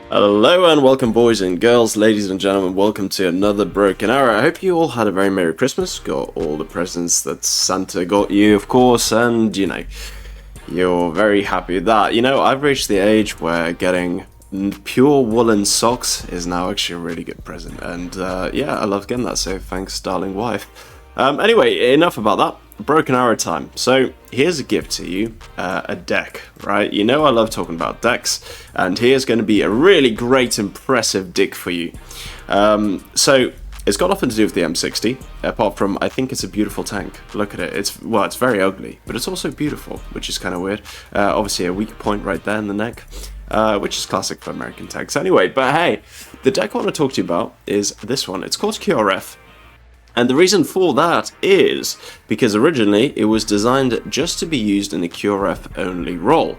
Hello and welcome, boys and girls, ladies and gentlemen, welcome to another Broken Arrow. I hope you all had a very Merry Christmas, got all the presents that Santa got you, of course, and, you're very happy with that. I've reached the age where getting pure woolen socks is now actually a really good present, and yeah, I love getting that, so thanks, darling wife. Anyway, enough about that. Broken Arrow time. So here's a gift to you, a deck, right? You know I love talking about decks, and here's going to be a really great, impressive deck for you. So it's got nothing to do with the M60, apart from I think it's a beautiful tank. Look at it. It's very ugly, but it's also beautiful, which is kind of weird. Obviously a weak point right there in the neck, which is classic for American tanks anyway. But hey, the deck I want to talk to you about is this one. It's called QRF. And the reason for that is because originally it was designed just to be used in a QRF only role.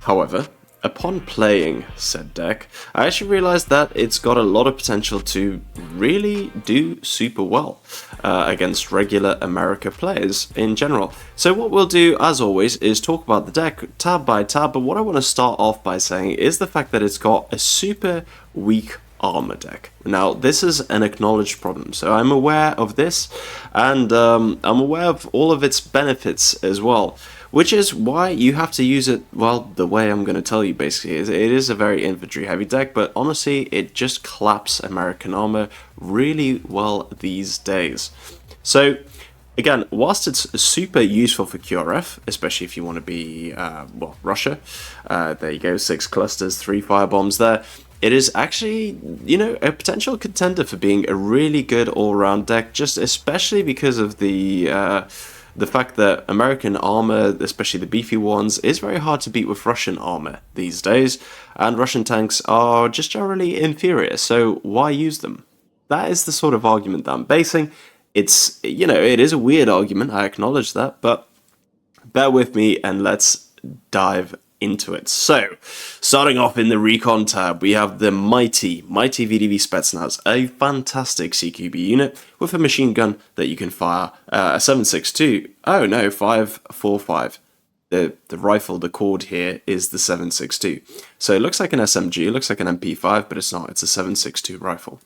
However, upon playing said deck, I actually realized that it's got a lot of potential to really do super well against regular America players in general. So what we'll do, as always, is talk about the deck tab by tab, but what I want to start off by saying is the fact that it's got a super weak armor deck. Now, this is an acknowledged problem, so I'm aware of this, and I'm aware of all of its benefits as well, which is why you have to use it, well, the way I'm going to tell you basically. Is it is a very infantry heavy deck, but honestly, it just claps American armor really well these days. So, again, whilst it's super useful for QRF, especially if you want to be, Russia, there you go, 6 clusters, 3 firebombs there, it is actually, a potential contender for being a really good all-round deck, just especially because of the fact that American armor, especially the beefy ones, is very hard to beat with Russian armor these days, and Russian tanks are just generally inferior, so why use them? That is the sort of argument that I'm basing. It's, it is a weird argument, I acknowledge that, but bear with me and let's dive into it. So, starting off in the Recon tab, we have the mighty VDV Spetsnaz, a fantastic CQB unit with a machine gun that you can fire a 7.62. Oh no, 5.45. The rifle, the cord here is the 7.62. So it looks like an SMG, it looks like an MP5, but it's not. It's a 7.62 rifle.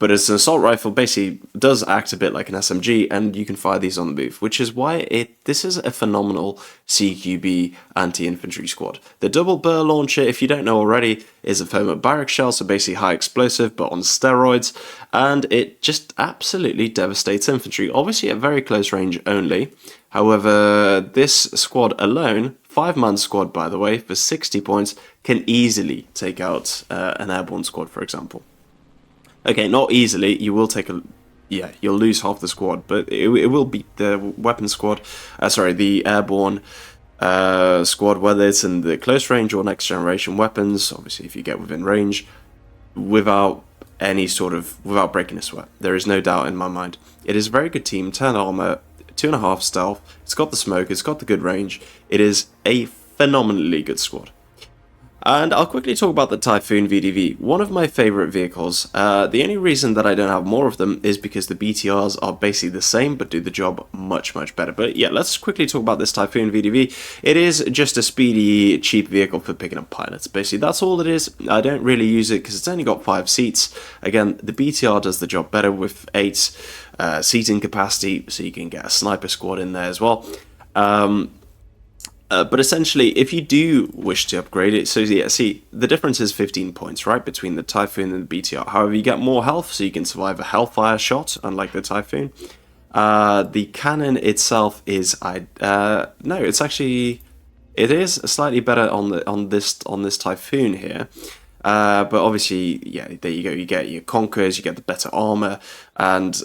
But it's an assault rifle, basically does act a bit like an SMG, and you can fire these on the move, which is why this is a phenomenal CQB anti-infantry squad. The double burr launcher, if you don't know already, is a foam barrack shell, so basically high explosive, but on steroids, and it just absolutely devastates infantry, obviously at very close range only. However, this squad alone, 5-man squad by the way, for 60 points, can easily take out an airborne squad, for example. Okay, not easily. You will you'll lose half the squad, but it will beat the weapon squad. The airborne squad, whether it's in the close range or next generation weapons. Obviously, if you get within range, without breaking a sweat, there is no doubt in my mind. It is a very good team. 10 armor, 2.5 stealth. It's got the smoke. It's got the good range. It is a phenomenally good squad. And I'll quickly talk about the Typhoon VDV, one of my favourite vehicles. The only reason that I don't have more of them is because the BTRs are basically the same, but do the job much, much better. But yeah, let's quickly talk about this Typhoon VDV. It is just a speedy, cheap vehicle for picking up pilots. Basically, that's all it is. I don't really use it because it's only got 5 seats. Again, the BTR does the job better with 8 seating capacity, so you can get a sniper squad in there as well. But essentially, if you do wish to upgrade it, so yeah, see, the difference is 15 points, right, between the Typhoon and the BTR. However, you get more health, so you can survive a Hellfire shot, unlike the Typhoon. The cannon itself is, it is slightly better on this Typhoon here. But obviously, yeah, there you go. You get your Conquerors, you get the better armor, and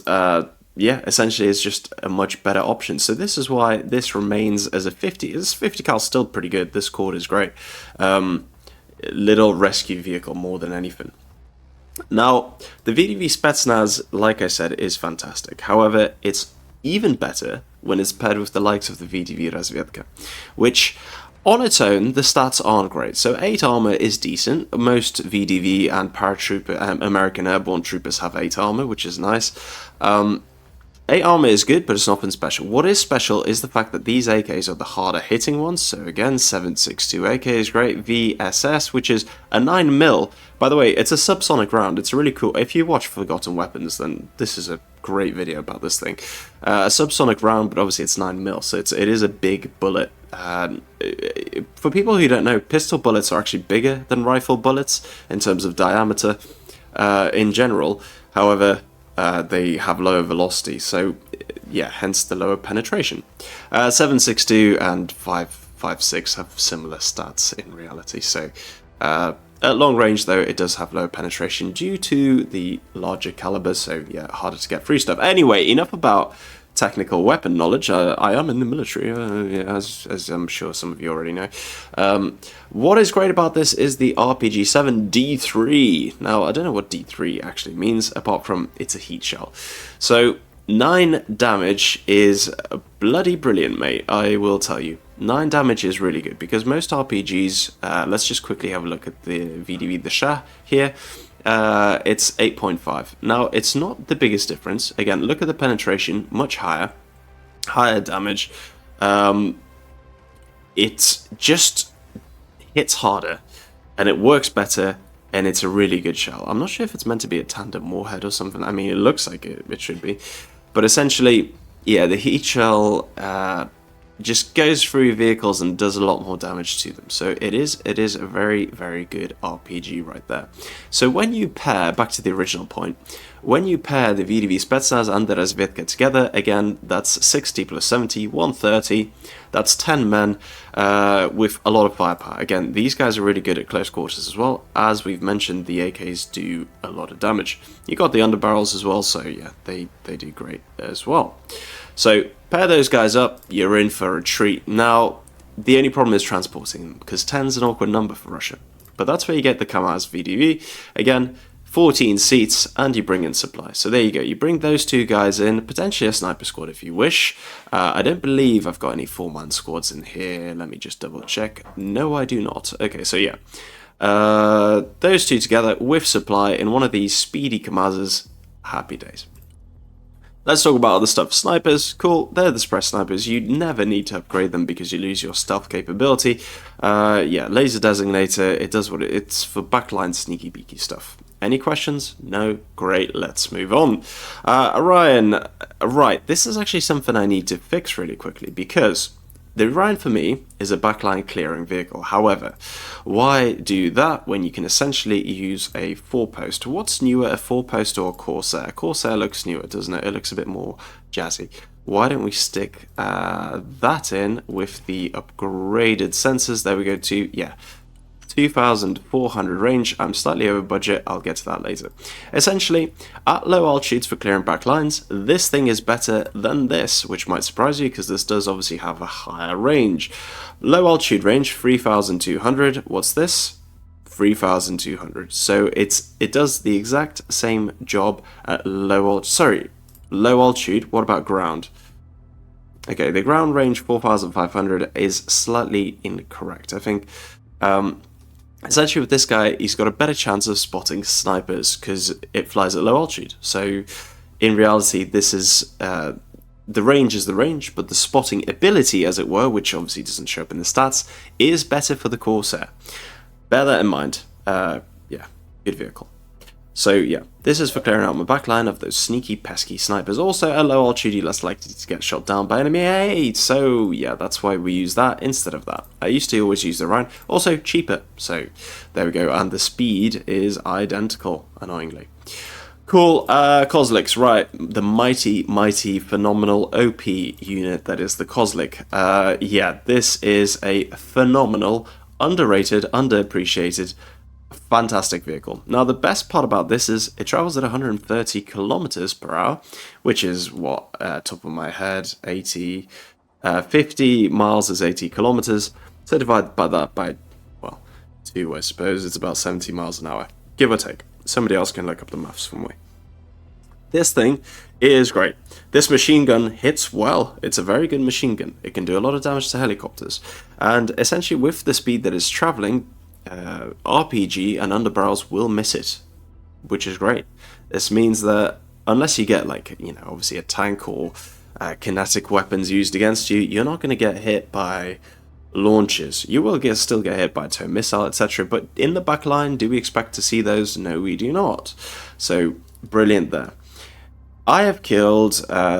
yeah, essentially it's just a much better option. So this is why this remains as a 50. This 50 cal is still pretty good. This cord is great. Little rescue vehicle more than anything. Now, the VDV Spetsnaz, like I said, is fantastic. However, it's even better when it's paired with the likes of the VDV Razvedka, which on its own, the stats aren't great. So 8 armor is decent. Most VDV and paratrooper American airborne troopers have 8 armor, which is nice. 8 armor is good, but it's nothing special. What is special is the fact that these AKs are the harder hitting ones. So again, 7.62 AK is great. VSS, which is a 9mm. By the way, it's a subsonic round. It's really cool. If you watch Forgotten Weapons, then this is a great video about this thing. A subsonic round, but obviously it's 9mm, so it is a big bullet. For people who don't know, pistol bullets are actually bigger than rifle bullets in terms of diameter in general. However, they have lower velocity, so yeah, hence the lower penetration. 7.62 and 5.56 have similar stats in reality, so at long range though it does have lower penetration due to the larger caliber, so yeah, harder to get free stuff. Anyway, enough about technical weapon knowledge. I am in the military, as I'm sure some of you already know. What is great about this is the RPG-7 D3. Now, I don't know what D3 actually means, apart from it's a heat shell. So, 9 damage is bloody brilliant, mate, I will tell you. 9 damage is really good, because most RPGs, let's just quickly have a look at the VDV, the Shah here. It's 8.5. Now, it's not the biggest difference. Again, look at the penetration, much higher damage. It just hits harder, and it works better, and it's a really good shell. I'm not sure if it's meant to be a tandem warhead or something. I mean, it looks like it should be. But essentially, yeah, the heat shell just goes through vehicles and does a lot more damage to them. So it is a very, very good RPG right there. So when you pair, back to the original point, when you pair the VDV Spetsnaz and the Razvedka together, again, that's 60 plus 70, 130, that's 10 men with a lot of firepower. Again, these guys are really good at close quarters as well. As we've mentioned, the AKs do a lot of damage. You got the underbarrels as well, so yeah, they do great as well. So pair those guys up, you're in for a treat. Now, the only problem is transporting them, because 10's an awkward number for Russia. But that's where you get the Kamaz VDV. Again, 14 seats, and you bring in supply. So there you go, you bring those two guys in, potentially a sniper squad if you wish. I don't believe I've got any 4-man squads in here. Let me just double check. No, I do not. Okay, so yeah. Those two together with supply in one of these speedy Kamazes, happy days. Let's talk about other stuff. Snipers, cool, they're the suppressed snipers. You never need to upgrade them because you lose your stealth capability. Yeah, laser designator, it does what it's for backline sneaky beaky stuff. Any questions? No? Great, let's move on. Orion, right, this is actually something I need to fix really quickly, because the Orion for me is a backline clearing vehicle. However, why do that when you can essentially use a 4-post? What's newer, a 4-post or a Corsair? Corsair looks newer, doesn't it? It looks a bit more jazzy. Why don't we stick that in with the upgraded sensors? There we go, yeah. 2,400 range. I'm slightly over budget, I'll get to that later. Essentially, at low altitudes for clearing back lines, this thing is better than this, which might surprise you because this does obviously have a higher range. Low altitude range, 3,200. What's this? 3,200. So it does the exact same job at low altitude. What about ground? Okay, the ground range 4,500 is slightly incorrect. I think essentially with this guy, he's got a better chance of spotting snipers because it flies at low altitude. So in reality, this is the range is the range, but the spotting ability, as it were, which obviously doesn't show up in the stats, is better for the Corsair. Bear that in mind. Yeah, good vehicle. So yeah, this is for clearing out my backline of those sneaky, pesky snipers. Also, at low altitude, you're less likely to get shot down by enemy aid. So yeah, that's why we use that instead of that. I used to always use the Rhine. Also cheaper. So there we go. And the speed is identical, annoyingly. Cool. Kozliks, right. The mighty, phenomenal OP unit that is the Kozlik. Yeah, this is a phenomenal, underrated, underappreciated, fantastic vehicle. Now, the best part about this is it travels at 130 kilometers per hour, which is what, top of my head, 50 miles is 80 kilometers. So divide by that by, well, 2, I suppose. It's about 70 miles an hour, give or take. Somebody else can look up the maths for me. This thing is great. This machine gun hits well. It's a very good machine gun. It can do a lot of damage to helicopters. And essentially with the speed that it's traveling, RPG and underbarrels will miss it, which is great. This means that unless you get like, you know, obviously a tank or kinetic weapons used against you, you're not going to get hit by launches. You will still get hit by a tow missile, etc. But in the back line, do we expect to see those? No, we do not. So brilliant there. I have killed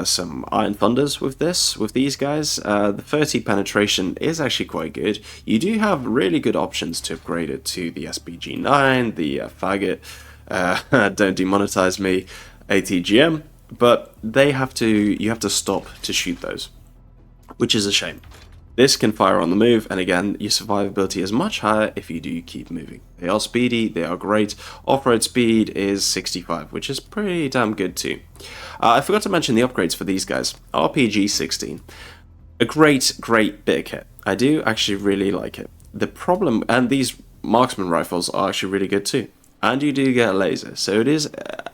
some Iron Thunders with these guys. The 30 penetration is actually quite good. You do have really good options to upgrade it to the SPG-9, the Faggot, don't demonetize me, ATGM, but you have to stop to shoot those, which is a shame. This can fire on the move, and again, your survivability is much higher if you do keep moving. They are speedy, they are great. Off-road speed is 65, which is pretty damn good too. I forgot to mention the upgrades for these guys. RPG 16. A great bit of kit. I do actually really like it. The problem, and these marksman rifles are actually really good too. And you do get a laser, so it is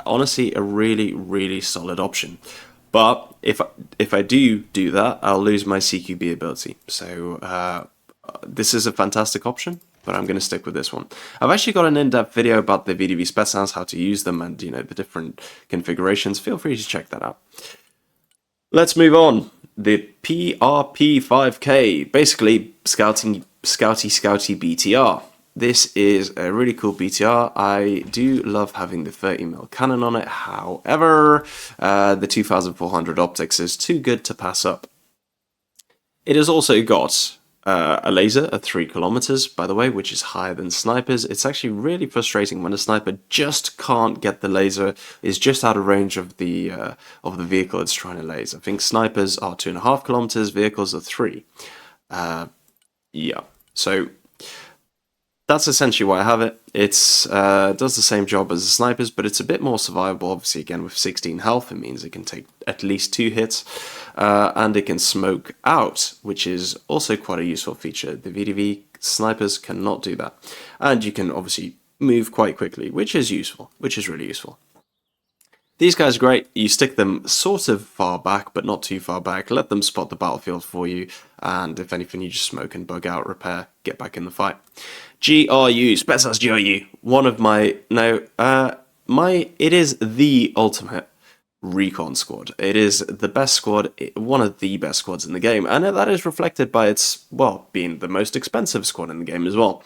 honestly a really solid option. But if I do that, I'll lose my CQB ability. So this is a fantastic option, but I'm going to stick with this one. I've actually got an in-depth video about the VDV Spetsnaz, how to use them, and you know the different configurations. Feel free to check that out. Let's move on. The PRP5K, basically scouty BTR. This is a really cool BTR. I do love having the 30mm cannon on it. However, the 2400 optics is too good to pass up. It has also got a laser at 3 kilometers, by the way, which is higher than snipers. It's actually really frustrating when a sniper just can't get the laser, is just out of range of the vehicle it's trying to laser. I think snipers are 2.5 kilometers, vehicles are 3. Yeah, so that's essentially why I have it. It's does the same job as the snipers, but it's a bit more survivable. Obviously, again, with 16 health, it means it can take at least 2 hits, and it can smoke out, which is also quite a useful feature. The VDV snipers cannot do that. And you can obviously move quite quickly, which is useful, which is really useful. These guys are great. You stick them sort of far back, but not too far back. Let them spot the battlefield for you, and if anything, you just smoke and bug out, repair, get back in the fight. GRU, Spetsnaz GRU, one of my, it is the ultimate Recon squad. It is the best squad, one of the best squads in the game, and that is reflected by its, well, being the most expensive squad in the game as well.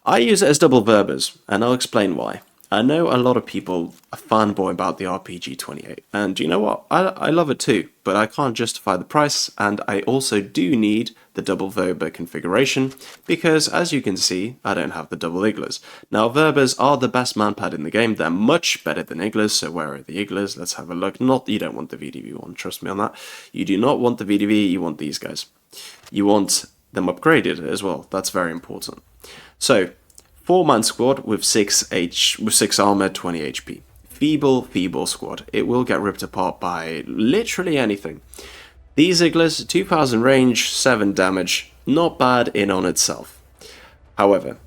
I use it as double verbers, and I'll explain why. I know a lot of people are fanboy about the RPG-28, and you know what? I love it too, but I can't justify the price, and I also do need the double Verber configuration, because as you can see, I don't have the double Iglas. Now, Verbers are the best manpad in the game. They're much better than Iglas, so where are the Iglas? Let's have a look. You don't want the VDV one, trust me on that. You do not want the VDV, you want these guys. You want them upgraded as well, that's very important. So, 4-man squad with 6 armor, 20 HP. Feeble squad. It will get ripped apart by literally anything. These Iglas, 2000 range, 7 damage. Not bad in on itself. However,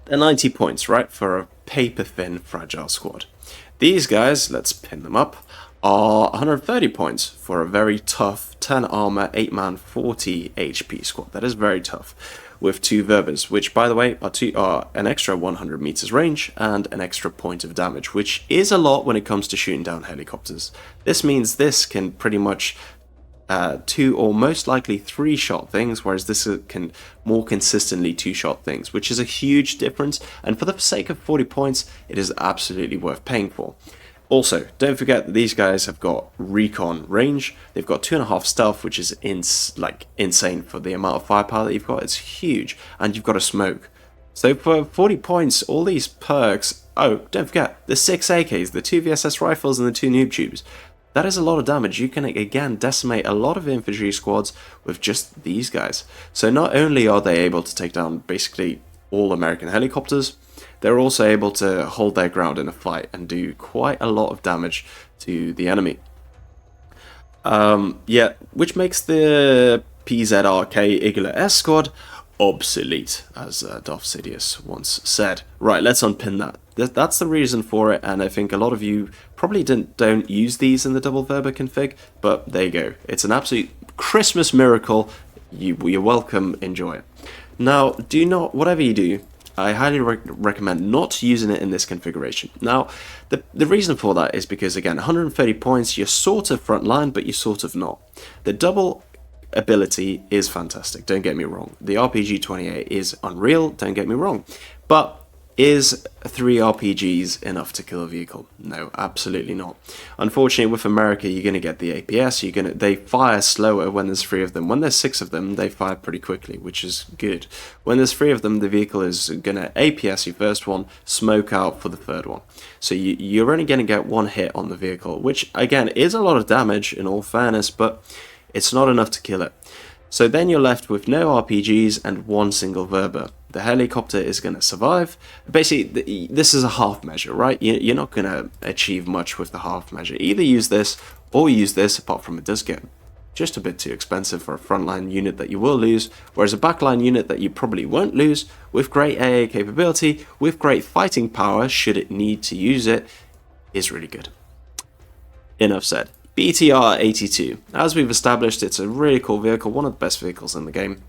they're 90 points, right, for a paper-thin, fragile squad. These guys, let's pin them up, are 130 points for a very tough 10 armor, 8-man, 40 HP squad. That is very tough. With 2 Verbers, which by the way are an extra 100 meters range and an extra point of damage, which is a lot when it comes to shooting down helicopters. This means this can pretty much 2 or most likely 3 shot things, whereas this can more consistently 2 shot things, which is a huge difference, and for the sake of 40 points, it is absolutely worth paying for. Also, don't forget that these guys have got Recon range. They've got 2.5 stealth, which is insane for the amount of firepower that you've got. It's huge, and you've got a smoke. So for 40 points, all these perks. Oh, don't forget the 6 AKs, the 2 VSS rifles, and the 2 noob tubes. That is a lot of damage. You can again decimate a lot of infantry squads with just these guys. So not only are they able to take down basically all American helicopters, they're also able to hold their ground in a fight and do quite a lot of damage to the enemy. Yeah, which makes the PZRK Igla S squad obsolete, as Darth Sidious once said. Right, let's unpin that. That's the reason for it, and I think a lot of you probably don't use these in the double Verber config, but there you go. It's an absolute Christmas miracle. You're welcome, enjoy it. Now, do not, whatever you do, I highly recommend not using it in this configuration. Now, the reason for that is because, again, 130 points, you're sort of frontline, but you're sort of not. The double ability is fantastic, don't get me wrong. The RPG-28 is unreal, don't get me wrong. But is 3 RPGs enough to kill a vehicle? No, absolutely not. Unfortunately, with America, you're going to get the APS. They fire slower when there's 3 of them. When there's 6 of them, they fire pretty quickly, which is good. When there's 3 of them, the vehicle is going to APS your first one, smoke out for the third one. So you're only going to get 1 hit on the vehicle, which, again, is a lot of damage in all fairness, but it's not enough to kill it. So then you're left with no RPGs and 1 single Verba. The helicopter is going to survive. Basically, this is a half measure, right? You're not going to achieve much with the half measure. Either use this or use this, apart from it does get just a bit too expensive for a frontline unit that you will lose, whereas a backline unit that you probably won't lose, with great AA capability, with great fighting power, should it need to use it, is really good. Enough said. BTR-82. As we've established, it's a really cool vehicle, one of the best vehicles in the game.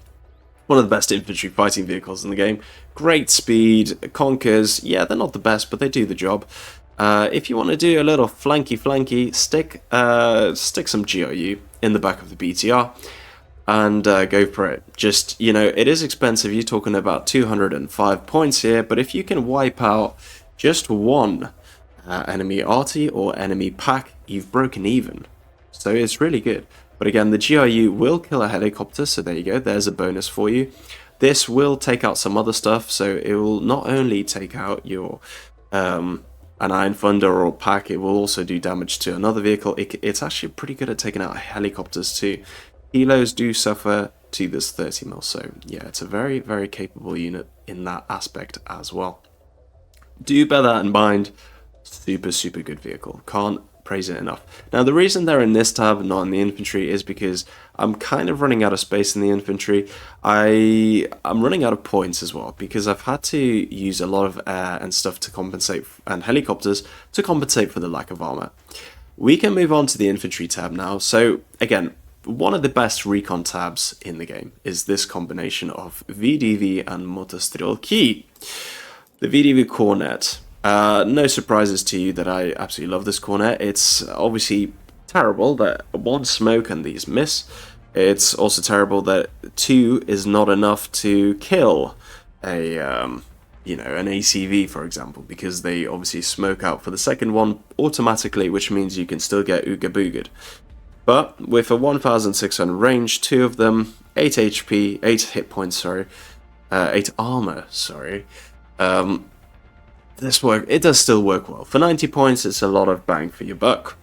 One of the best infantry fighting vehicles in the game. Great speed, conkers, yeah, they're not the best, but they do the job. If you want to do a little flanky, stick some GRU in the back of the BTR and go for it. Just, it is expensive, you're talking about 205 points here, but if you can wipe out just 1 enemy arty or enemy pack, you've broken even. So it's really good. But again, the GRU will kill a helicopter, so there you go, there's a bonus for you. This will take out some other stuff, so it will not only take out your an Iron Thunder or pack, it will also do damage to another vehicle. It's actually pretty good at taking out helicopters too. Helos do suffer to this 30 mil, so yeah, it's a very, very capable unit in that aspect as well. Do bear that in mind. Super good vehicle. Can't praise it enough. Now, the reason they're in this tab and not in the infantry is because I'm kind of running out of space in the infantry. I'm running out of points as well, because I've had to use a lot of air and stuff to compensate, and helicopters to compensate for the lack of armor. We can move on to the infantry tab now. So again, one of the best recon tabs in the game is this combination of VDV and Motostrelki. The VDV Cornet. No surprises to you that I absolutely love this cornet. It's obviously terrible that 1 smoke and these miss. It's also terrible that 2 is not enough to kill a an ACV, for example, because they obviously smoke out for the second one automatically, which means you can still get ooga booged. But with a 1600 range, 2 of them, 8 HP, 8 hit points, 8 armor, it does still work well. For 90 points, it's a lot of bang for your buck.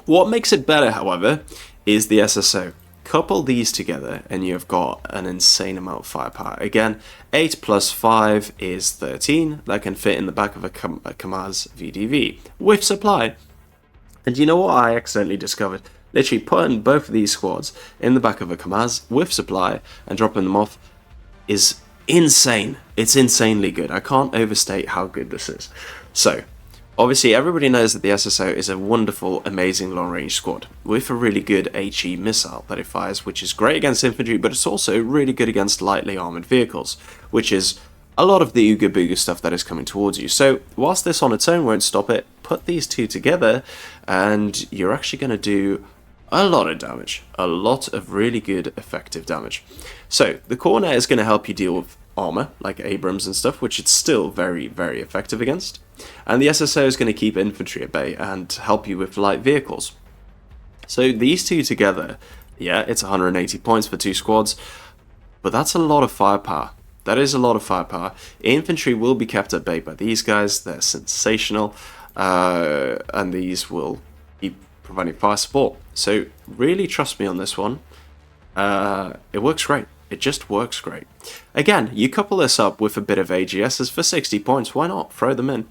What makes it better, however, is the SSO. Couple these together and you've got an insane amount of firepower. Again, 8 plus 5 is 13. That can fit in the back of a Kamaz VDV with supply. And you know what I accidentally discovered? Literally putting both of these squads in the back of a Kamaz with supply and dropping them off is insane. It's insanely good. I can't overstate how good this is. So, obviously everybody knows that the SSO is a wonderful, amazing long-range squad with a really good HE missile that it fires, which is great against infantry, but it's also really good against lightly armoured vehicles, which is a lot of the Ooga Booga stuff that is coming towards you. So, whilst this on its own won't stop it, put these two together and you're actually going to do a lot of damage. A lot of really good, effective damage. So, the cornet is going to help you deal with armor, like Abrams and stuff, which it's still very, very effective against. And the SSO is going to keep infantry at bay and help you with light vehicles. So these two together, yeah, it's 180 points for 2 squads, but that's a lot of firepower. That is a lot of firepower. Infantry will be kept at bay by these guys. They're sensational, and these will keep providing fire support. So really trust me on this one. It works great. It just works great. Again, you couple this up with a bit of AGSs for 60 points, why not? Throw them in.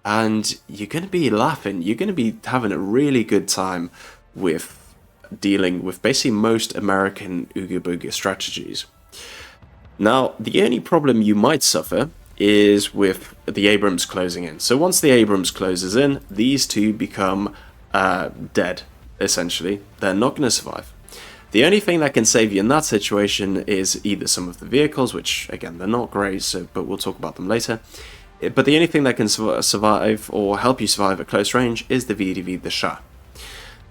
And you're going to be laughing. You're going to be having a really good time with dealing with basically most American Ooga Booga strategies. Now, the only problem you might suffer is with the Abrams closing in. So once the Abrams closes in, these two become dead, essentially. They're not going to survive. The only thing that can save you in that situation is either some of the vehicles, which again they're not great, but we'll talk about them later. But the only thing that can survive or help you survive at close range is the VDV, the Shah.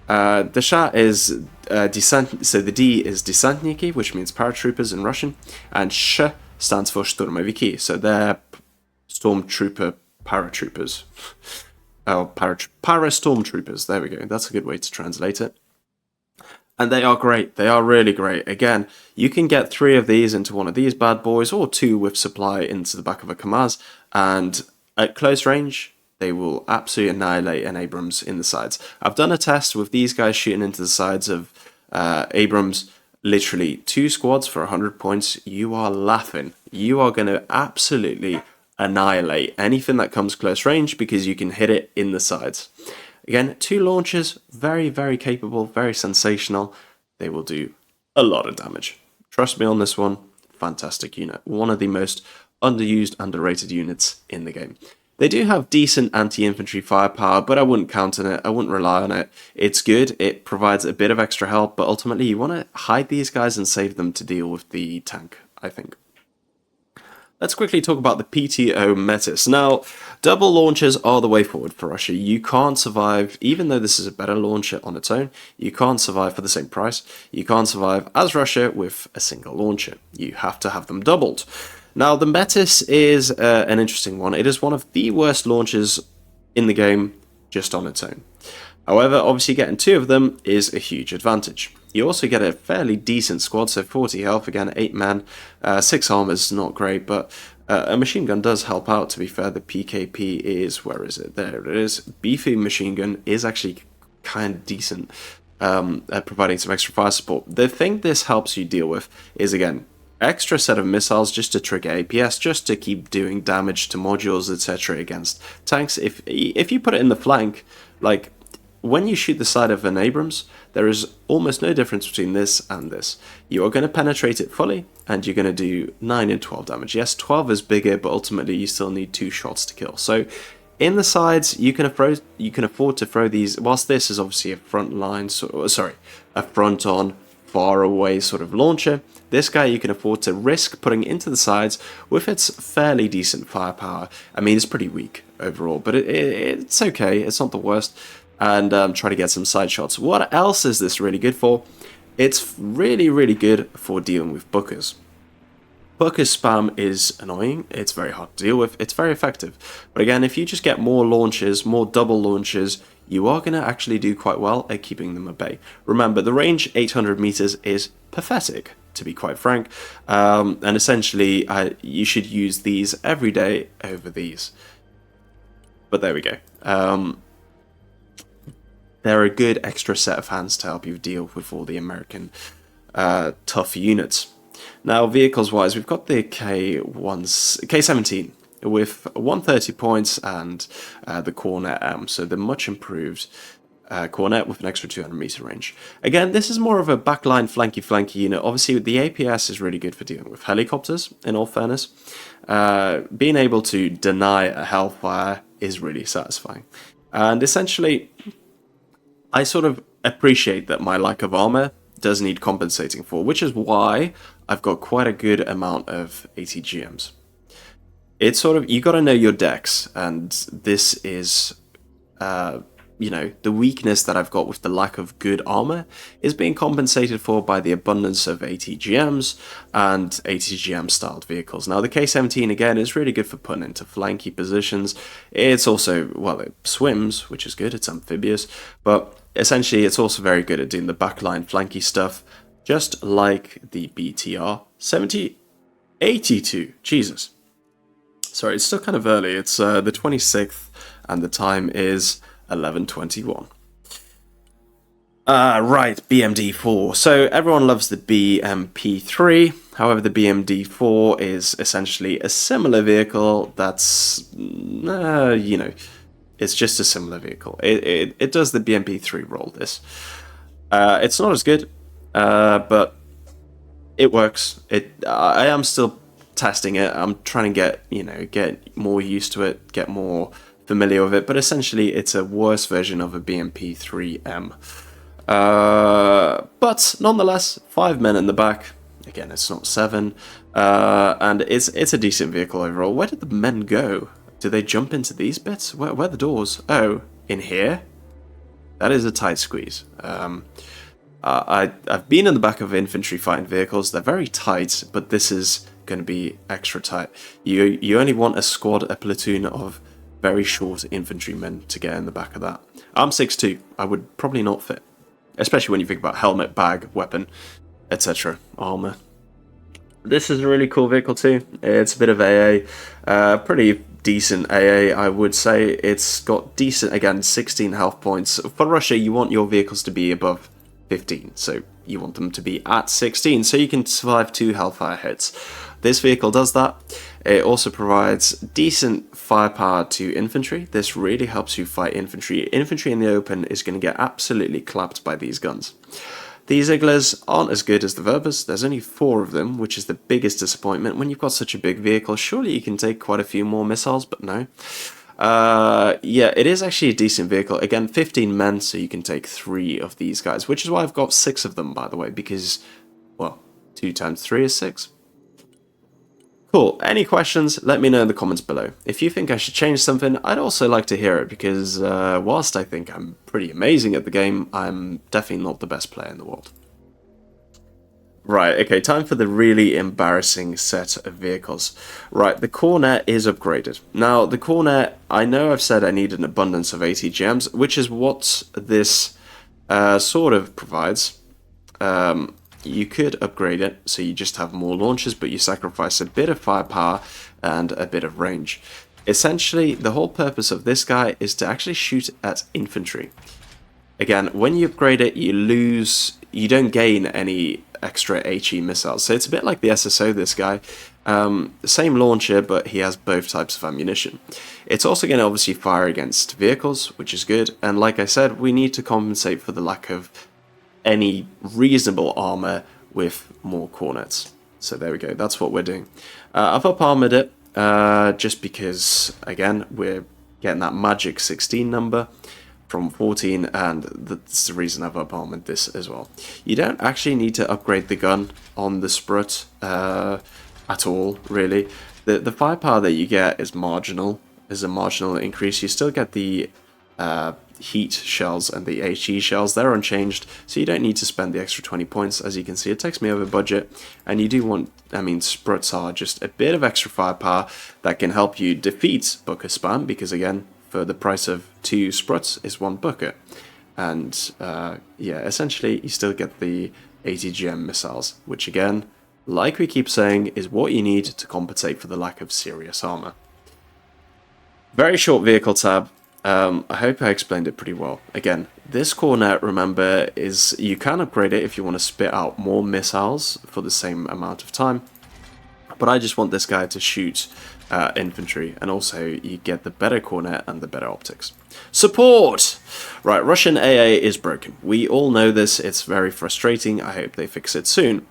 The Shah is descent. So the D is desantniki, which means paratroopers in Russian, and Sh stands for shturmoviki. So they're stormtrooper paratroopers. Oh, para stormtroopers. There we go. That's a good way to translate it. And they are great. They are really great. Again, you can get 3 of these into one of these bad boys, or 2 with supply into the back of a Kamaz, and at close range, they will absolutely annihilate an Abrams in the sides. I've done a test with these guys shooting into the sides of Abrams. Literally 2 squads for 100 points. You are laughing. You are going to absolutely annihilate anything that comes close range because you can hit it in the sides. Again, 2 launchers, very, very capable, very sensational. They will do a lot of damage. Trust me on this one. Fantastic unit. One of the most underused, underrated units in the game. They do have decent anti-infantry firepower, but I wouldn't count on it. I wouldn't rely on it. It's good. It provides a bit of extra help, but ultimately you want to hide these guys and save them to deal with the tank, I think. Let's quickly talk about the PTO Metis. Now, double launchers are the way forward for Russia. You can't survive, even though this is a better launcher on its own, you can't survive for the same price. You can't survive as Russia with a single launcher. You have to have them doubled. Now, the Metis is an interesting one. It is one of the worst launchers in the game just on its own. However, obviously getting 2 of them is a huge advantage. You also get a fairly decent squad, so 40 health, again 8 man, 6 armor is not great, but a machine gun does help out, to be fair. The PKP is, where is it? There it is. Beefy machine gun is actually kind of decent at providing some extra fire support. The thing this helps you deal with is, again, extra set of missiles just to trigger APS, just to keep doing damage to modules, etc. against tanks. If you put it in the flank, like, when you shoot the side of an Abrams, there is almost no difference between this and this. You are going to penetrate it fully, and you're going to do 9 and 12 damage. Yes, 12 is bigger, but ultimately you still need 2 shots to kill. So in the sides, you can afford to throw these. Whilst this is obviously a front-on, far away sort of launcher, this guy you can afford to risk putting into the sides with its fairly decent firepower. I mean, it's pretty weak overall, but it's okay. It's not the worst. And try to get some side shots. What else is this really good for? It's really, really good for dealing with bookers. Booker spam is annoying. It's very hard to deal with. It's very effective. But again, if you just get more launches, more double launches, you are going to actually do quite well at keeping them at bay. Remember, the range 800 meters is pathetic, to be quite frank. And essentially, you should use these every day over these. But there we go. They're a good extra set of hands to help you deal with all the American tough units. Now, vehicles-wise, we've got the K17 with 130 points and the Cornet M, so the much improved Cornet with an extra 200 meter range. Again, this is more of a backline flanky unit. Obviously, the APS is really good for dealing with helicopters, in all fairness. Being able to deny a hellfire is really satisfying. And essentially, I sort of appreciate that my lack of armor does need compensating for, which is why I've got quite a good amount of ATGMs. It's sort of, you got to know your decks, and this is, the weakness that I've got with the lack of good armor is being compensated for by the abundance of ATGMs and ATGM-styled vehicles. Now, the K17, again, is really good for putting into flanky positions. It's also, well, it swims, which is good. It's amphibious, but essentially, it's also very good at doing the backline flanky stuff, just like the BTR 7082. Jesus. Sorry, it's still kind of early. It's the 26th, and the time is 11:21. Right, BMD4. So everyone loves the BMP3. However, the BMD4 is essentially a similar vehicle that's, it's just a similar vehicle. It does the BMP3 role, this. It's not as good, but it works. I am still testing it. I'm trying to get more used to it, get more familiar with it, but essentially it's a worse version of a BMP3M. But nonetheless, 5 men in the back. Again, it's not 7. And it's a decent vehicle overall. Where did the men go? Do they jump into these bits? Where are the doors? Oh, in here? That is a tight squeeze. I've been in the back of infantry fighting vehicles. They're very tight, but this is going to be extra tight. You only want a squad, a platoon of very short infantrymen to get in the back of that. I'm 6'2". I would probably not fit, especially when you think about helmet, bag, weapon, etc. Armor. This is a really cool vehicle too. It's a bit of AA, pretty decent AA, I would say. It's got decent, again, 16 health points. For Russia, you want your vehicles to be above 15, so you want them to be at 16, so you can survive 2 Hellfire hits. This vehicle does that. It also provides decent firepower to infantry. This really helps you fight infantry. Infantry in the open is going to get absolutely clapped by these guns. These Iglas aren't as good as the Verbers. There's only 4 of them, which is the biggest disappointment. When you've got such a big vehicle, surely you can take quite a few more missiles, but no. Yeah, it is actually a decent vehicle. Again, 15 men, so you can take 3 of these guys, which is why I've got 6 of them, by the way, because, well, 2 times 3 is 6. Cool. Any questions, let me know in the comments below. If you think I should change something, I'd also like to hear it, because whilst I think I'm pretty amazing at the game, I'm definitely not the best player in the world. Right, okay, time for the really embarrassing set of vehicles. Right, the Cornet is upgraded. Now, the Cornet, I know I've said I need an abundance of ATGMs, which is what this sort of provides. You could upgrade it, so you just have more launches, but you sacrifice a bit of firepower and a bit of range. Essentially, the whole purpose of this guy is to actually shoot at infantry. Again, when you upgrade it, you don't gain any extra HE missiles. So it's a bit like the SSO, this guy. Same launcher, but he has both types of ammunition. It's also going to obviously fire against vehicles, which is good. And like I said, we need to compensate for the lack of any reasonable armor with more Cornets. So there we go, that's what we're doing. I've up-armored it, just because, again, we're getting that magic 16 number from 14, and that's the reason I've up-armored this as well. You don't actually need to upgrade the gun on the Sprut at all, really. The firepower that you get is marginal, is a marginal increase. You still get the heat shells and the HE shells, they're unchanged, so you don't need to spend the extra 20 points. As you can see, it takes me over budget, and you do want, I mean, Spruts are just a bit of extra firepower that can help you defeat Booker spam, because again, for the price of 2 Spruts is 1 Booker. And yeah, essentially you still get the ATGM missiles, which again, like we keep saying, is what you need to compensate for the lack of serious armor. Very short vehicle tab. I hope I explained it pretty well. Again, this Cornet, remember, is you can upgrade it if you want to spit out more missiles for the same amount of time. But I just want this guy to shoot infantry, and also you get the better Cornet and the better optics. Support! Right, Russian AA is broken. We all know this, it's very frustrating. I hope they fix it soon.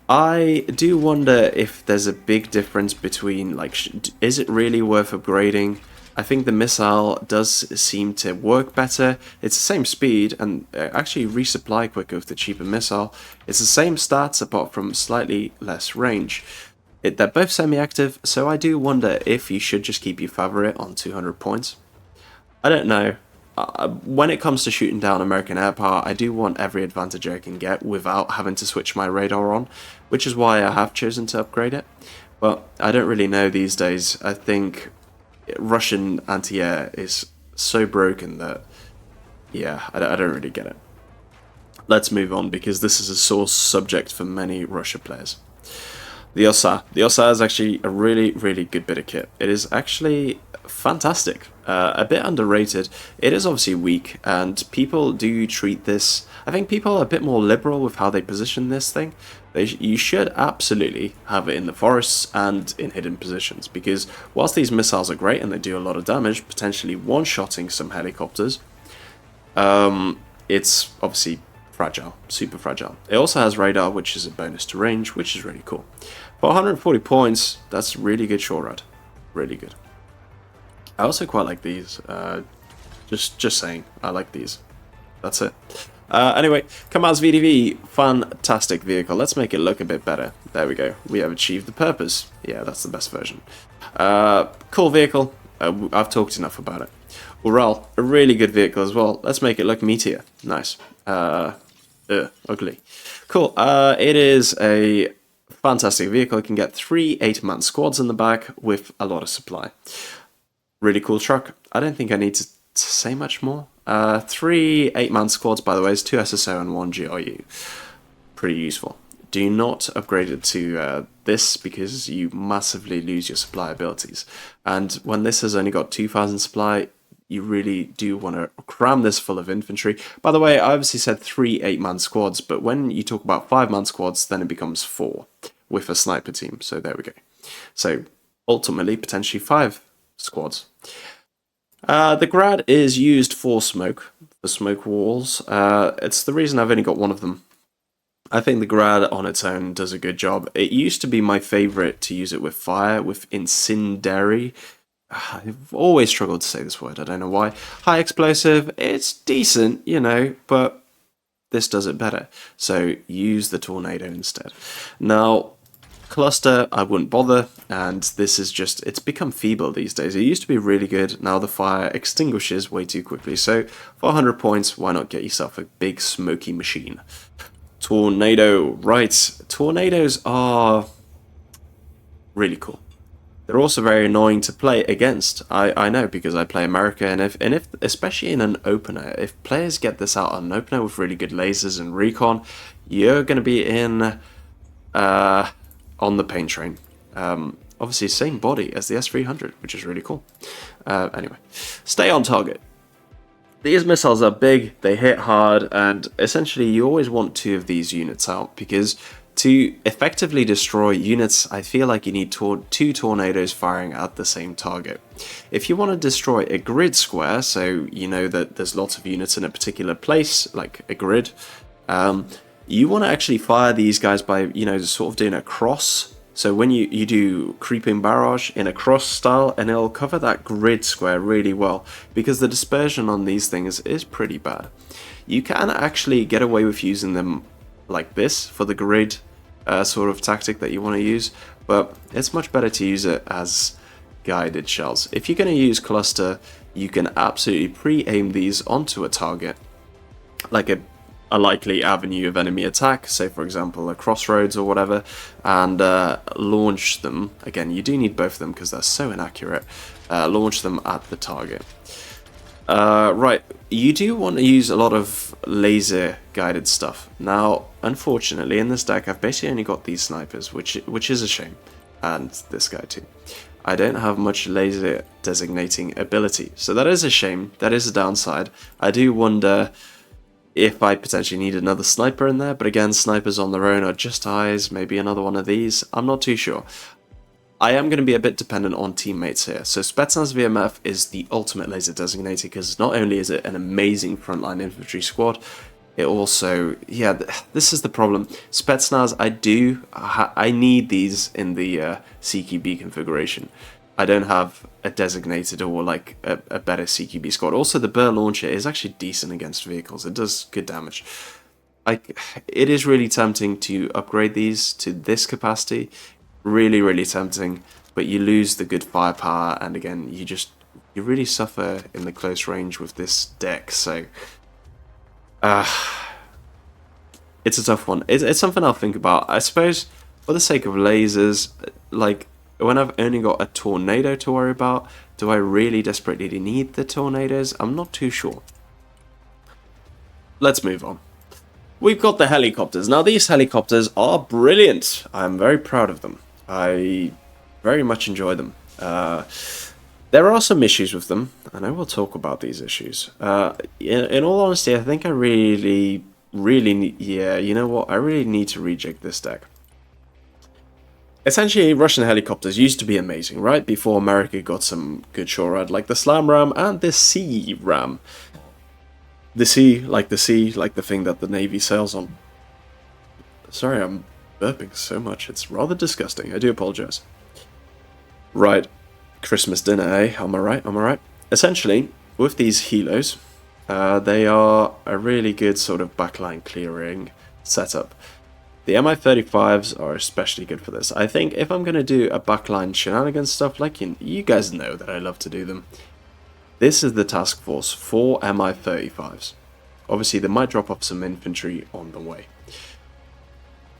I do wonder if there's a big difference between, like, is it really worth upgrading? I think the missile does seem to work better. It's the same speed and actually resupply quicker with the cheaper missile. It's the same stats apart from slightly less range. They're both semi-active, so I do wonder if you should just keep your favorite on 200 points. I don't know. When it comes to shooting down American air power, I do want every advantage I can get without having to switch my radar on, which is why I have chosen to upgrade it. But I don't really know these days. I think Russian anti-air is so broken that, yeah, I don't really get it. Let's move on, because this is a sore subject for many Russia players. The Osa. The Osa is actually a really, really good bit of kit. It is actually fantastic. A bit underrated. It is obviously weak, and people do treat this... I think people are a bit more liberal with how they position this thing. You should absolutely have it in the forests and in hidden positions, because whilst these missiles are great and they do a lot of damage, potentially one-shotting some helicopters, it's obviously fragile, super fragile. It also has radar, which is a bonus to range, which is really cool. For 140 points, that's really good short rad. Really good. I also quite like these. Just saying, I like these. That's it. Anyway, Kamaz VDV, fantastic vehicle. Let's make it look a bit better. There we go. We have achieved the purpose. Yeah, that's the best version. Cool vehicle. I've talked enough about it. Ural, a really good vehicle as well. Let's make it look meatier. Nice. Ugly. Cool. It is a fantastic vehicle. It can get 3 8-man squads in the back with a lot of supply. Really cool truck. I don't think I need to say much more. 3 8-man squads, by the way, is 2 SSO and 1 GRU. Pretty useful. Do not upgrade it to this because you massively lose your supply abilities. And when this has only got 2,000 supply, you really do want to cram this full of infantry. By the way, I obviously said 3 8-man squads, but when you talk about 5-man squads, then it becomes 4 with a sniper team. So there we go. So ultimately, potentially 5 squads. The Grad is used for smoke walls. It's the reason I've only got one of them. I think the Grad on its own does a good job. It used to be my favorite to use it with fire, with incendiary. I've always struggled to say this word, I don't know why. High explosive, it's decent, you know, but this does it better. So use the tornado instead. Now, cluster, I wouldn't bother, and this is just, it's become feeble these days. It used to be really good, now the fire extinguishes way too quickly. So for 100 points, why not get yourself a big smoky machine? Tornado, right. Tornadoes are really cool. They're also very annoying to play against. I know because I play America, and if especially in an opener, if players get this out on an opener with really good lasers and recon, you're going to be in on the paint train. Obviously, same body as the S300, which is really cool. Anyway, stay on target. These missiles are big, they hit hard, and essentially you always want 2 of these units out because to effectively destroy units, I feel like you need 2 tornadoes firing at the same target. If you want to destroy a grid square, so you know that there's lots of units in a particular place, like a grid, you want to actually fire these guys by, you know, sort of doing a cross. So when you do creeping barrage in a cross style, and it'll cover that grid square really well, because the dispersion on these things is pretty bad. You can actually get away with using them like this for the grid sort of tactic that you want to use, but it's much better to use it as guided shells. If you're going to use cluster, you can absolutely pre-aim these onto a target, like a likely avenue of enemy attack, say for example a crossroads or whatever, and launch them. Again, you do need both of them because they're so inaccurate. Launch them at the target. Right, you do want to use a lot of laser guided stuff. Now, unfortunately, in this deck I've basically only got these snipers, which is a shame, and this guy too. I don't have much laser designating ability, so that is a shame. That is a downside. I do wonder if I potentially need another sniper in there, but again, snipers on their own are just eyes, maybe another one of these, I'm not too sure. I am going to be a bit dependent on teammates here. So Spetsnaz VMF is the ultimate laser designator because not only is it an amazing frontline infantry squad, it also, yeah, this is the problem. Spetsnaz, I need these in the CQB configuration. I don't have a designated or like a better CQB squad. Also, the Burr launcher is actually decent against vehicles. It does good damage. It is really tempting to upgrade these to this capacity. Really, really tempting. But you lose the good firepower, and again, you really suffer in the close range with this deck. So, it's a tough one. It's something I'll think about. I suppose, for the sake of lasers, like, when I've only got a tornado to worry about, do I really desperately need the tornadoes? I'm not too sure. Let's move on. We've got the helicopters. Now, these helicopters are brilliant. I'm very proud of them. I very much enjoy them. There are some issues with them, and I will talk about these issues. In all honesty, I think I really need... Yeah, you know what? I really need to rejig this deck. Essentially, Russian helicopters used to be amazing, right? Before America got some good shorad, like the Slam Ram and the Sea Ram. The sea, like the thing that the Navy sails on. Sorry, I'm burping so much. It's rather disgusting. I do apologize. Right. Christmas dinner, eh? Am I right? Essentially, with these helos, They are a really good sort of backline clearing setup. The MI-35s are especially good for this. I think if I'm going to do a backline shenanigans stuff, like you guys know that I love to do them, this is the task force for MI-35s. Obviously, they might drop off some infantry on the way.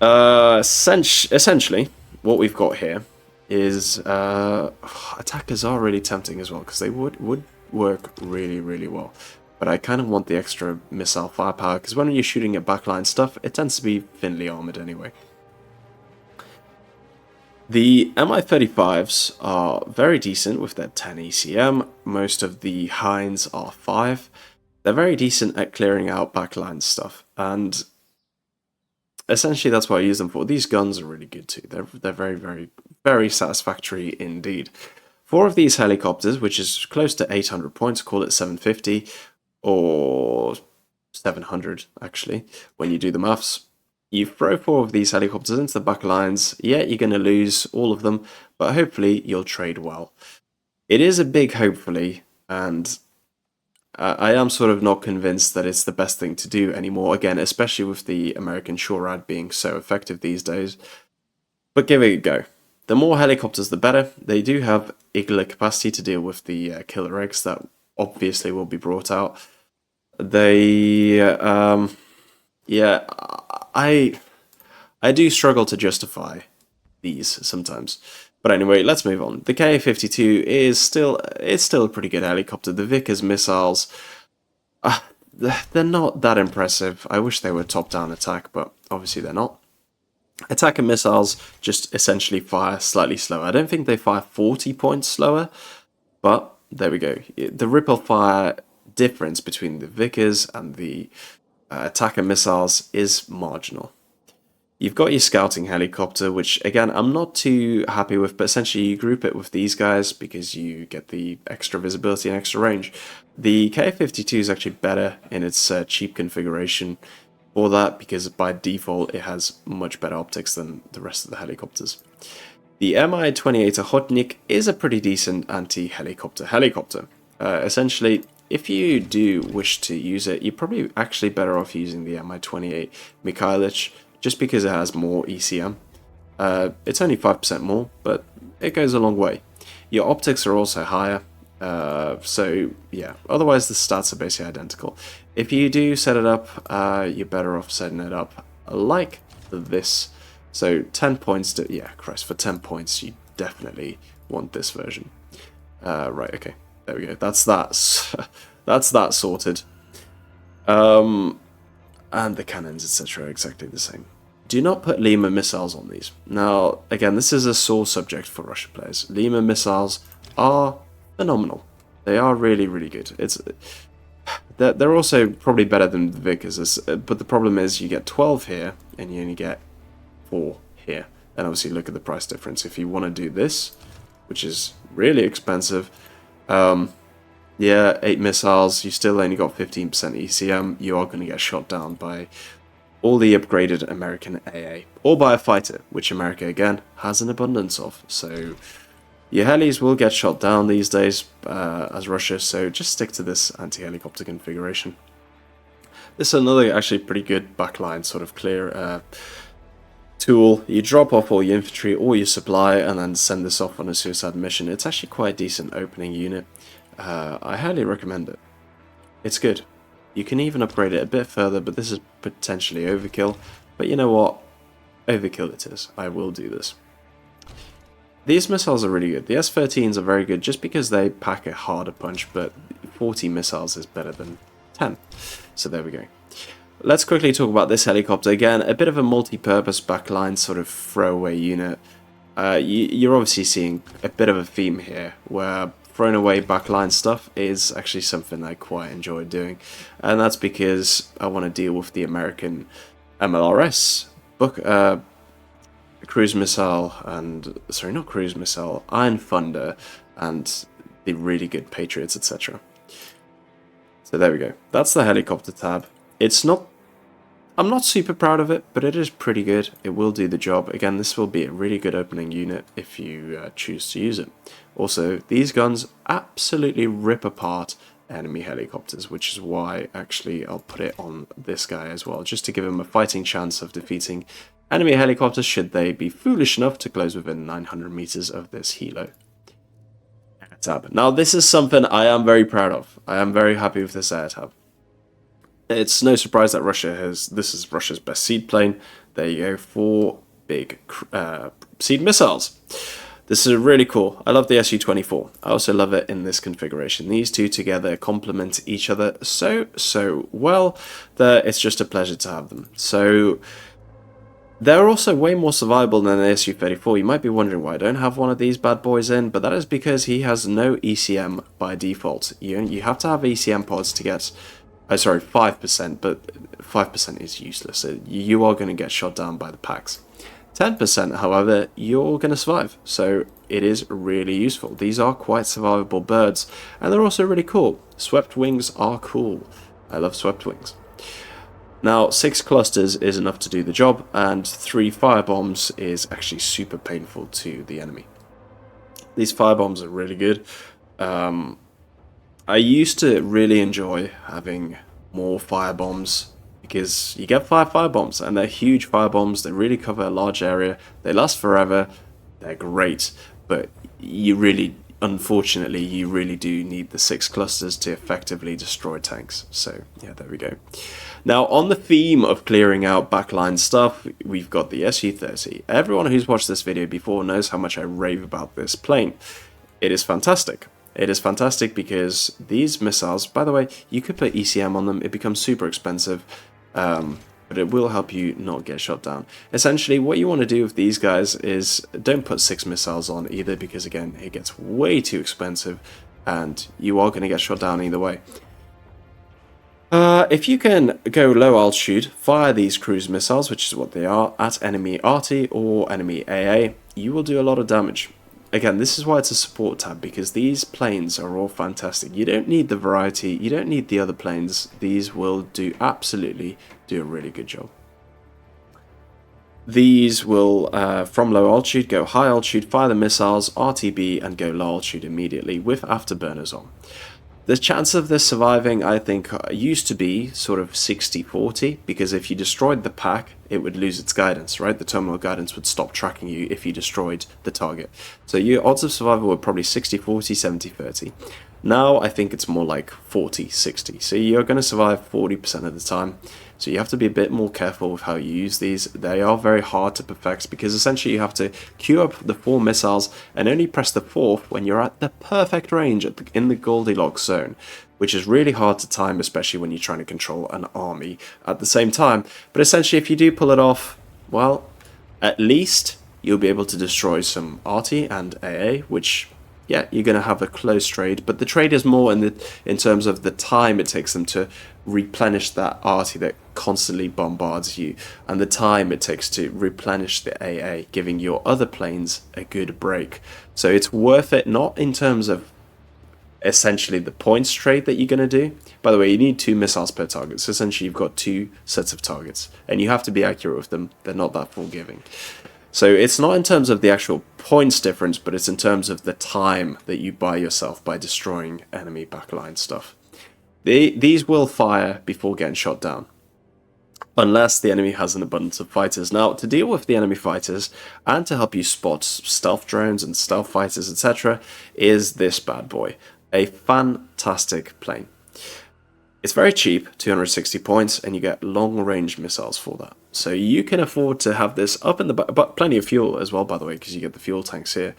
Essentially, what we've got here is attackers are really tempting as well, because they would work really, really well. But I kind of want the extra missile firepower, because when you're shooting at backline stuff, it tends to be thinly armored anyway. The MI-35s are very decent with their 10 ECM. Most of the Hinds are 5. They're very decent at clearing out backline stuff, and essentially that's what I use them for. These guns are really good too. They're very, very, very satisfactory indeed. 4 of these helicopters, which is close to 800 points, call it 750, or 700 actually, when you do the maths. You throw 4 of these helicopters into the back lines, yeah, you're going to lose all of them, but hopefully you'll trade well. It is a big hopefully, and I am sort of not convinced that it's the best thing to do anymore, again, especially with the American SHORAD being so effective these days. But give it a go. The more helicopters, the better. They do have equal capacity to deal with the killer eggs that obviously will be brought out. They, yeah, I do struggle to justify these sometimes. But anyway, let's move on. The Ka-52 is still a pretty good helicopter. The Vickers missiles, they're not that impressive. I wish they were top-down attack, but obviously they're not. Attacker missiles just essentially fire slightly slower. I don't think they fire 40 points slower, but there we go. The ripple fire difference between the Vickers and the attacker missiles is marginal. You've got your scouting helicopter, which again I'm not too happy with, but essentially you group it with these guys because you get the extra visibility and extra range. The Ka-52 is actually better in its cheap configuration for that, because by default it has much better optics than the rest of the helicopters. The Mi-28 Ochotnik is a pretty decent anti-helicopter helicopter. Essentially, if you do wish to use it, you're probably actually better off using the Mi-28 Mikhailich, just because it has more ECM. It's only 5% more, but it goes a long way. Your optics are also higher, so yeah, otherwise the stats are basically identical. If you do set it up, you're better off setting it up like this. So 10 points, yeah, Christ, for 10 points you definitely want this version. Right, okay, there we go, that's that sorted. And the cannons, etc., are exactly the same. Do not put Lima missiles on these. Now, again, this is a sore subject for Russian players. Lima missiles are phenomenal. They are really, really good. They're also probably better than the Vickers, but the problem is you get 12 here, and you only get 4 here. And obviously look at the price difference. If you want to do this, which is really expensive, yeah, 8 missiles, you still only got 15% ECM, you are going to get shot down by all the upgraded American AA, or by a fighter, which America, again, has an abundance of. So your helis will get shot down these days, as Russia, so just stick to this anti-helicopter configuration. This is another actually pretty good backline sort of clear tool. You drop off all your infantry or your supply and then send this off on a suicide mission. It's actually quite a decent opening unit. I highly recommend it. It's good. You can even upgrade it a bit further, but this is potentially overkill. But you know what? Overkill it is. I will do this. These missiles are really good. The S-13s are very good just because they pack a harder punch, but 40 missiles is better than 10. So there we go. Let's quickly talk about this helicopter. Again, a bit of a multi-purpose backline sort of throwaway unit. You're obviously seeing a bit of a theme here, where thrown away backline stuff is actually something I quite enjoy doing, and that's because I want to deal with the American MLRS cruise missile and Iron Thunder, and the really good Patriots, etc. So there we go. That's the helicopter tab. I'm not super proud of it, but it is pretty good. It will do the job. Again, this will be a really good opening unit if you choose to use it. Also, these guns absolutely rip apart enemy helicopters, which is why actually I'll put it on this guy as well, just to give him a fighting chance of defeating enemy helicopters should they be foolish enough to close within 900 meters of this helo. Tab. Now this is something I am very proud of. I am very happy with this air tab. It's no surprise that this is Russia's best seed plane. There you go, 4 big seed missiles. This is really cool. I love the Su-24. I also love it in this configuration. These two together complement each other so well that it's just a pleasure to have them. So they're also way more survivable than the Su-34. You might be wondering why I don't have one of these bad boys in, but that is because he has no ECM by default. You have to have ECM pods to get, sorry, 5%, but 5% is useless. You are going to get shot down by the packs. 10%, however, you're going to survive, so it is really useful. These are quite survivable birds, and they're also really cool. Swept wings are cool. I love swept wings. Now, 6 clusters is enough to do the job, and 3 firebombs is actually super painful to the enemy. These firebombs are really good. I used to really enjoy having more firebombs because you get 5 firebombs, and they're huge firebombs. They really cover a large area. They last forever. They're great, but unfortunately, you really do need the 6 clusters to effectively destroy tanks. So, yeah, there we go. Now, on the theme of clearing out backline stuff, we've got the Su-30. Everyone who's watched this video before knows how much I rave about this plane. It is fantastic. It is fantastic because these missiles, by the way, you could put ECM on them. It becomes super expensive, but it will help you not get shot down. Essentially, what you want to do with these guys is don't put 6 missiles on either, because again, it gets way too expensive and you are going to get shot down either way. If you can go low altitude, fire these cruise missiles, which is what they are, at enemy RT or enemy AA, you will do a lot of damage. Again, this is why it's a support tab, because these planes are all fantastic. You don't need the variety, you don't need the other planes. These will absolutely do a really good job. These will, from low altitude, go high altitude, fire the missiles, RTB, and go low altitude immediately with afterburners on. The chance of this surviving, I think, used to be sort of 60-40, because if you destroyed the pack, it would lose its guidance, right? The terminal guidance would stop tracking you if you destroyed the target. So your odds of survival were probably 60-40, 70-30. Now, I think it's more like 40-60. So you're going to survive 40% of the time. So you have to be a bit more careful with how you use these. They are very hard to perfect because essentially you have to queue up the 4 missiles and only press the 4th when you're at the perfect range in the Goldilocks zone, which is really hard to time, especially when you're trying to control an army at the same time. But essentially, if you do pull it off, well, at least you'll be able to destroy some RT and AA, which, yeah, you're going to have a close trade, but the trade is more in terms of the time it takes them to replenish that RT that constantly bombards you, and the time it takes to replenish the AA, giving your other planes a good break. So it's worth it, not in terms of essentially the points trade that you're going to do. By the way, you need 2 missiles per target, so essentially you've got 2 sets of targets, and you have to be accurate with them. They're not that forgiving. So it's not in terms of the actual points difference, but it's in terms of the time that you buy yourself by destroying enemy backline stuff. These will fire before getting shot down, unless the enemy has an abundance of fighters. Now, to deal with the enemy fighters, and to help you spot stealth drones and stealth fighters, etc., is this bad boy. A fantastic plane. It's very cheap, 260 points, and you get long-range missiles for that. So you can afford to have this up in the back, but plenty of fuel as well, by the way, because you get the fuel tanks here.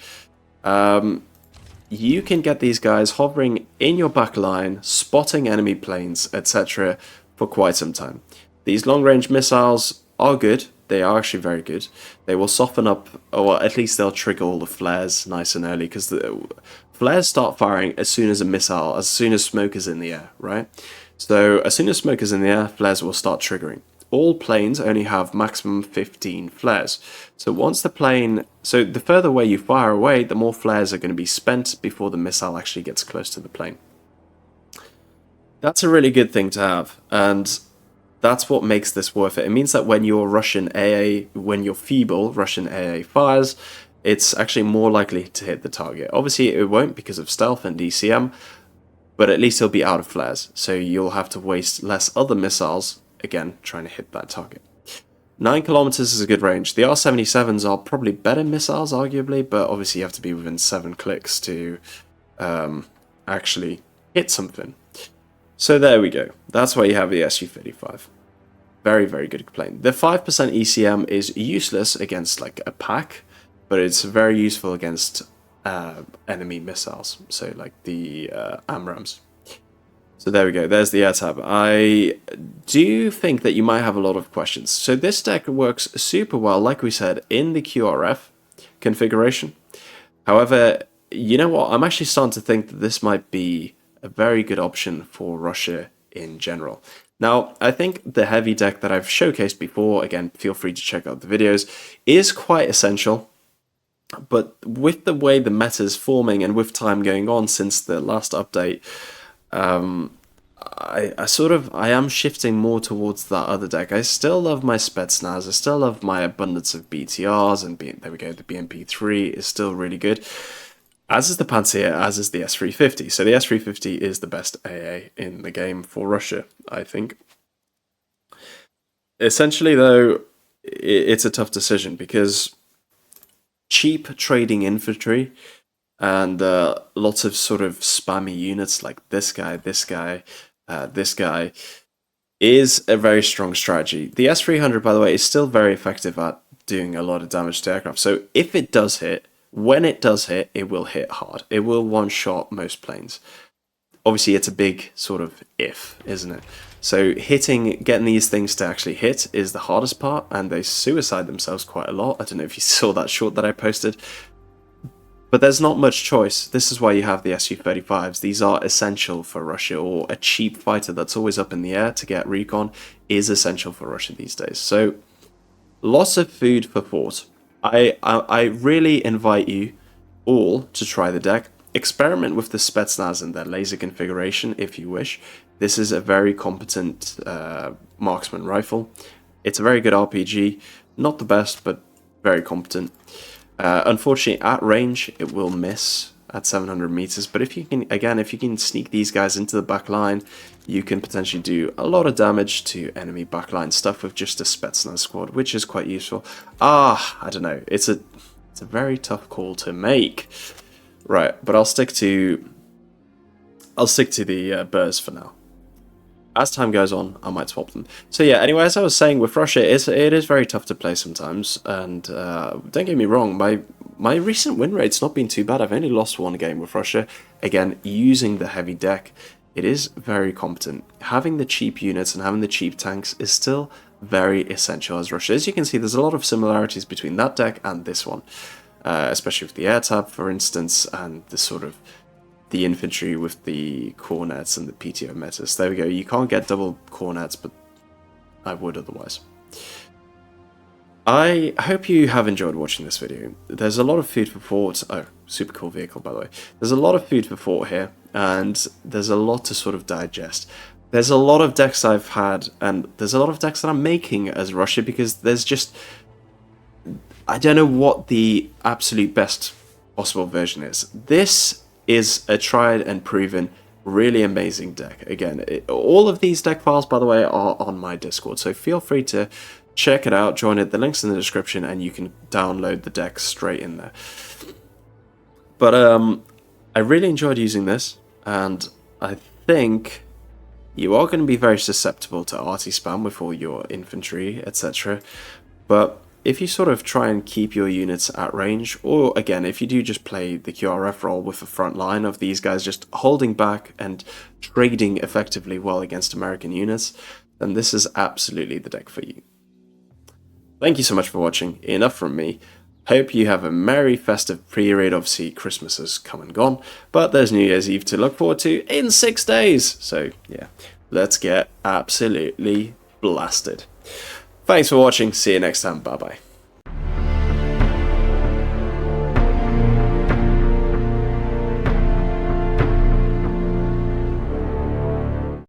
You can get these guys hovering in your back line, spotting enemy planes, etc. for quite some time. These long-range missiles are good. They are actually very good. They will soften up, or at least they'll trigger all the flares nice and early, because the flares start firing as soon as as soon as smoke is in the air, right? So as soon as smoke is in the air, flares will start triggering. All planes only have maximum 15 flares. So the further away you fire away, the more flares are going to be spent before the missile actually gets close to the plane. That's a really good thing to have, and that's what makes this worth it. It means that when your feeble Russian AA fires, it's actually more likely to hit the target. Obviously, it won't because of stealth and DCM, but at least he'll be out of flares, so you'll have to waste less other missiles, again, trying to hit that target. 9 kilometers is a good range. The R-77s are probably better missiles, arguably, but obviously you have to be within 7 clicks to actually hit something. So there we go. That's why you have the Su-35. Very, very good plane. The 5% ECM is useless against like a pack, but it's very useful against enemy missiles, so like the AMRAAMs. So there we go, there's the air tab. I do think that you might have a lot of questions. So this deck works super well, like we said, in the QRF configuration. However, you know what, I'm actually starting to think that this might be a very good option for Russia in general. Now, I think the heavy deck that I've showcased before, again, feel free to check out the videos, is quite essential. But with the way the meta is forming and with time going on since the last update, I am shifting more towards that other deck. I still love my Spetsnaz, I still love my abundance of BTRs, and there we go, the BMP3 is still really good. As is the Pantsir, as is the S350. So the S350 is the best AA in the game for Russia, I think. Essentially, though, it's a tough decision because cheap trading infantry and lots of sort of spammy units like this guy, this guy is a very strong strategy. The S300, by the way, is still very effective at doing a lot of damage to aircraft. So if it does hit, when it does hit, it will hit hard. It will one-shot most planes. Obviously, it's a big sort of if, isn't it? So getting these things to actually hit is the hardest part, and they suicide themselves quite a lot. I don't know if you saw that short that I posted. But there's not much choice. This is why you have the Su-35s. These are essential for Russia, or a cheap fighter that's always up in the air to get recon is essential for Russia these days. So lots of food for thought. I really invite you all to try the deck. Experiment with the Spetsnaz and their laser configuration if you wish. This is a very competent marksman rifle. It's a very good RPG. Not the best, but very competent. Unfortunately, at range, it will miss at 700 meters. But if you can sneak these guys into the back line, you can potentially do a lot of damage to enemy backline stuff with just a Spetsnaz squad, which is quite useful. I don't know. It's a very tough call to make. Right, but I'll stick to the Burrs for now. As time goes on, I might swap them. So yeah, anyway, as I was saying, with Russia, it is very tough to play sometimes. And don't get me wrong, my recent win rate's not been too bad. I've only lost one game with Russia. Again, using the heavy deck, it is very competent. Having the cheap units and having the cheap tanks is still very essential as Russia. As you can see, there's a lot of similarities between that deck and this one. Especially with the air tab, for instance, and the sort of the infantry with the cornets and the PTO metas. There we go. You can't get double cornets, but I would otherwise. I hope you have enjoyed watching this video. There's a lot of food for thought. Oh, super cool vehicle, by the way. There's a lot of food for thought here, and there's a lot to sort of digest. There's a lot of decks I've had, and there's a lot of decks that I'm making as Russia, because there's just... I don't know what the absolute best possible version is. This is a tried and proven, really amazing deck. Again, all of these deck files, by the way, are on my Discord, so feel free to check it out, join it. The link's in the description, and you can download the deck straight in there. But I really enjoyed using this, and I think you are going to be very susceptible to arty spam with all your infantry, etc. But if you sort of try and keep your units at range, or again, if you do just play the QRF role with a front line of these guys just holding back and trading effectively well against American units, then this is absolutely the deck for you. Thank you so much for watching. Enough from me. Hope you have a merry festive period. Obviously, Christmas has come and gone, but there's New Year's Eve to look forward to in 6 days. So yeah, let's get absolutely blasted. Thanks for watching. See you next time. Bye-bye.